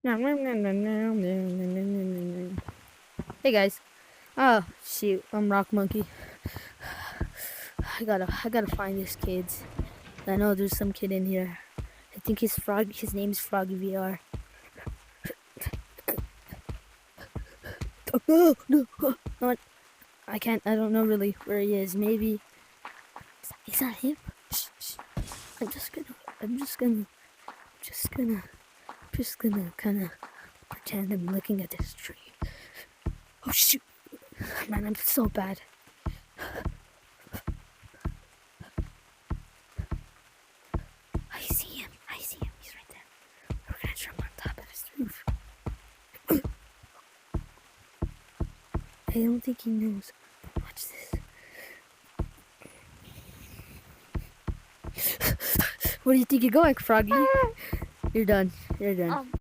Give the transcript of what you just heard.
Hey guys. Oh shoot, I'm Rock Monkey. I gotta find this kid. I know there's some kid in here. I think his name's Froggy VR. Oh, no, no, I don't know really where he is. Maybe is that him? Shh, shh. I'm just gonna just gonna just gonna kinda pretend I'm looking at this tree. Oh shoot. Man, I'm so bad. I see him. He's right there. We're gonna jump on top of this roof. I don't think he knows. Watch this. Where do you think you're going, Froggy? You're done. You're done.